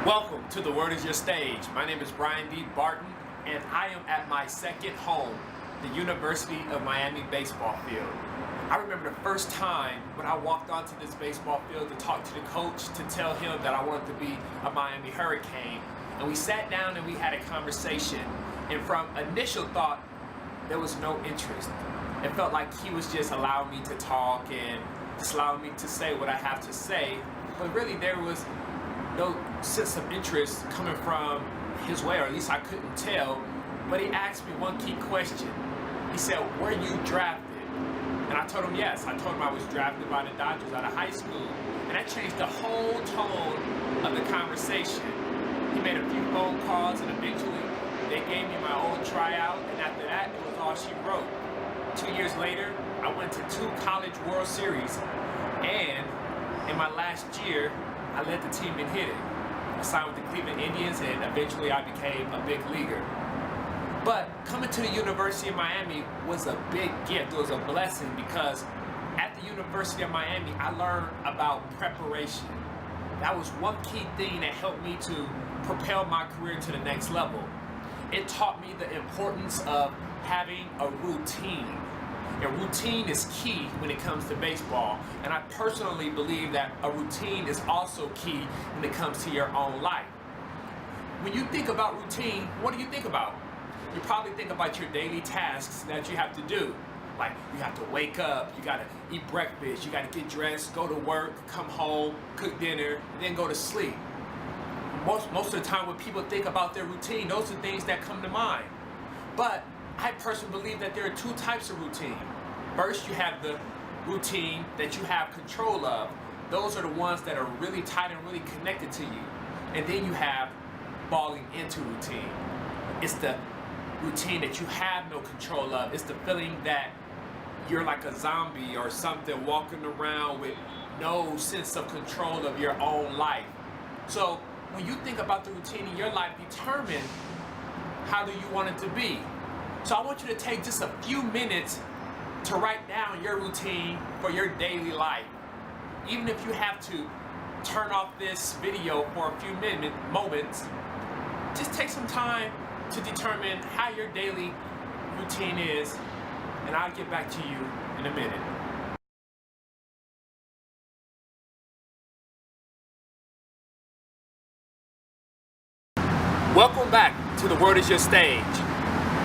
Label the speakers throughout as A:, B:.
A: Welcome to The Word Is Your Stage. My name is Brian D. Barton, and I am at my second home, the University of Miami baseball field. I remember the first time when I walked onto this baseball field to talk to the coach to tell him that I wanted to be a Miami Hurricane. And we sat down and we had a conversation. And from initial thought, there was no interest. It felt like he was just allowing me to talk and just allowing me to say what I have to say. But really there was no sense of interest coming from his way, or at least I couldn't tell. But he asked me one key question. He said, "Were you drafted?" And I told him yes. I told him I was drafted by the Dodgers out of high school. And that changed the whole tone of the conversation. He made a few phone calls, and eventually they gave me my old tryout, and after that, it was all she wrote. 2 years later, I went to 2 college World Series, and in my last year, I led the team in hitting. I signed with the Cleveland Indians, and eventually I became a big leaguer. But coming to the University of Miami was a big gift. It was a blessing because at the University of Miami, I learned about preparation. That was one key thing that helped me to propel my career to the next level. It taught me the importance of having a routine. And routine is key when it comes to baseball. And I personally believe that a routine is also key when it comes to your own life. When you think about routine, what do you think about? You probably think about your daily tasks that you have to do. Like you have to wake up, you gotta eat breakfast, you gotta get dressed, go to work, come home, cook dinner, and then go to sleep. Most of the time when people think about their routine, those are things that come to mind. But I personally believe that there are 2 types of routine. First, you have the routine that you have control of. Those are the ones that are really tight and really connected to you. And then you have falling into routine. It's the routine that you have no control of. It's the feeling that you're like a zombie or something walking around with no sense of control of your own life. So when you think about the routine in your life, determine how do you want it to be. So I want you to take just a few minutes to write down your routine for your daily life. Even if you have to turn off this video for a few moments, just take some time to determine how your daily routine is, and I'll get back to you in a minute. Welcome back to The Word Is Your Stage.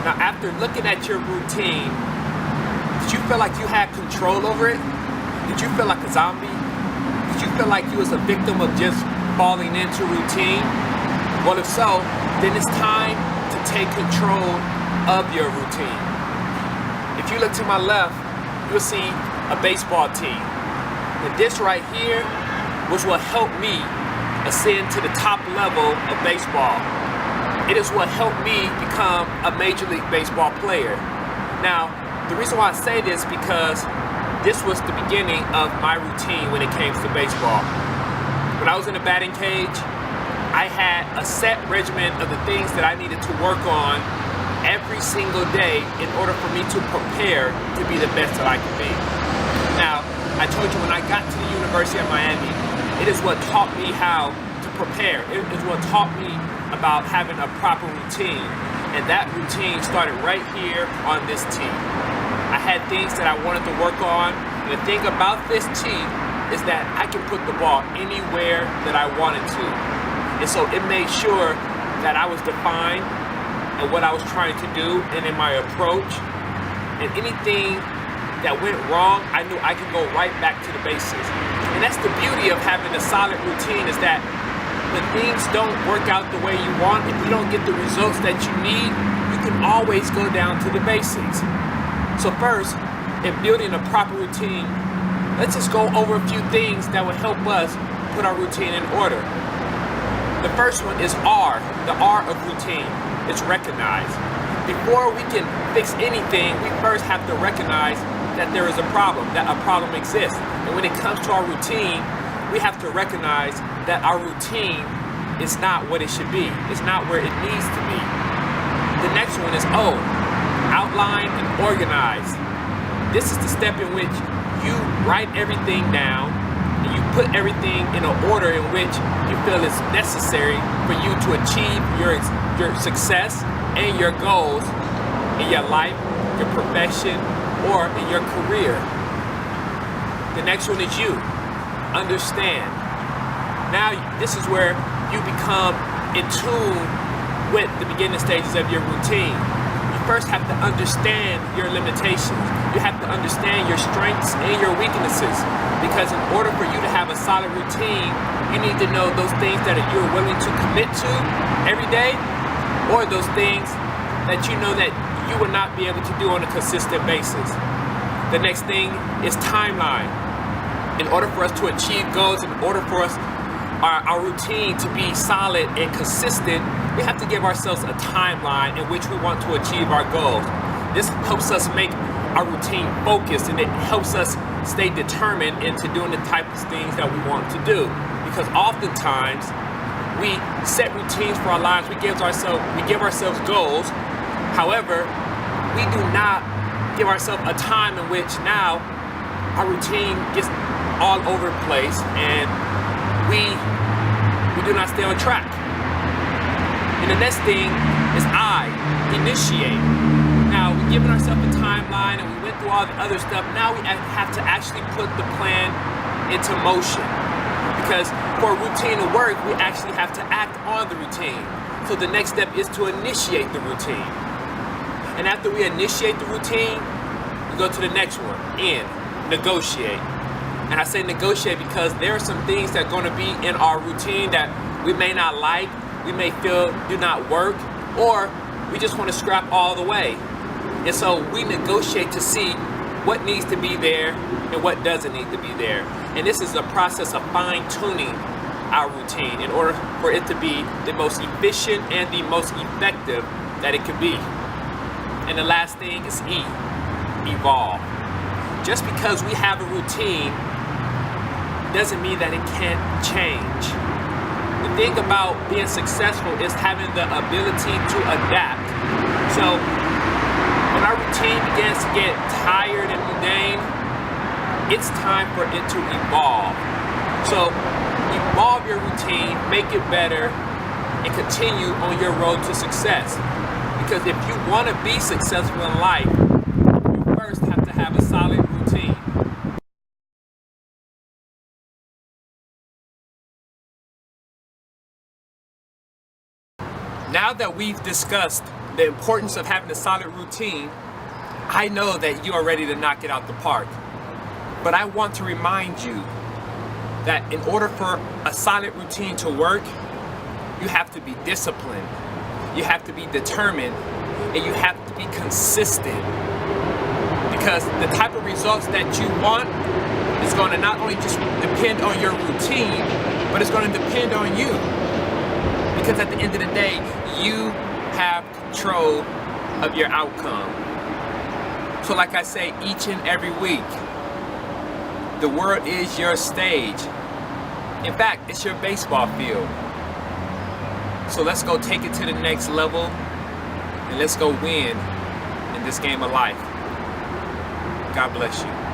A: Now, after looking at your routine, did you feel like you had control over it? Did you feel like a zombie? Did you feel like you was a victim of just falling into routine? Well, if so, then it's time to take control of your routine. If you look to my left, you'll see a baseball team. And this right here was what helped me ascend to the top level of baseball. It is what helped me become a Major League Baseball player. Now, the reason why I say this because this was the beginning of my routine when it came to baseball. When I was in the batting cage, I had a set regimen of the things that I needed to work on every single day in order for me to prepare to be the best that I could be. Now, I told you when I got to the University of Miami, it is what taught me how to prepare. It is what taught me about having a proper routine, and that routine started right here on this tee. I had things that I wanted to work on, and the thing about this tee is that I can put the ball anywhere that I wanted to, and so it made sure that I was defined in what I was trying to do and in my approach, and anything that went wrong, I knew I could go right back to the basics. And that's the beauty of having a solid routine, is that when things don't work out the way you want, if you don't get the results that you need, you can always go down to the basics. So first, in building a proper routine, let's just go over a few things that will help us put our routine in order. The first one is R, the R of routine. It's recognize. Before we can fix anything, we first have to recognize that there is a problem, that a problem exists. And when it comes to our routine, we have to recognize that our routine is not what it should be. It's not where it needs to be. The next one is O, outline and organize. This is the step in which you write everything down and you put everything in an order in which you feel is necessary for you to achieve your success and your goals in your life, your profession, or in your career. The next one is you. Understand. Now this is where you become in tune with the beginning stages of your routine. You first have to understand your limitations. You have to understand your strengths and your weaknesses, because in order for you to have a solid routine, you need to know those things that you're willing to commit to every day, or those things that you know that you will not be able to do on a consistent basis. The next thing is timeline. In order for us to achieve goals, in order for us our routine to be solid and consistent, we have to give ourselves a timeline in which we want to achieve our goals. This helps us make our routine focused, and it helps us stay determined into doing the type of things that we want to do. Because oftentimes we set routines for our lives, we give ourselves goals. However, we do not give ourselves a time in which now our routine gets all over the place and we do not stay on track. And the next thing is initiate. Now, we've given ourselves a timeline and we went through all the other stuff. Now we have to actually put the plan into motion. Because for a routine to work, we actually have to act on the routine. So the next step is to initiate the routine. And after we initiate the routine, we go to the next one, negotiate. And I say negotiate because there are some things that are going to be in our routine that we may not like, we may feel do not work, or we just want to scrap all the way. And so we negotiate to see what needs to be there and what doesn't need to be there. And this is a process of fine-tuning our routine in order for it to be the most efficient and the most effective that it can be. And the last thing is evolve. Just because we have a routine doesn't mean that it can't change. The thing about being successful is having the ability to adapt. So when our routine begins to get tired and mundane, it's time for it to evolve. So evolve your routine, make it better, and continue on your road to success. Because if you want to be successful in life, you first have to have a solid routine. Now that we've discussed the importance of having a solid routine, I know that you are ready to knock it out the park. But I want to remind you that in order for a solid routine to work, you have to be disciplined, you have to be determined, and you have to be consistent. Because the type of results that you want is going to not only just depend on your routine, but it's going to depend on you. Because at the end of the day, you have control of your outcome. So like I say each and every week, the world is your stage. In fact, it's your baseball field. So let's go take it to the next level and let's go win in this game of life. God bless you.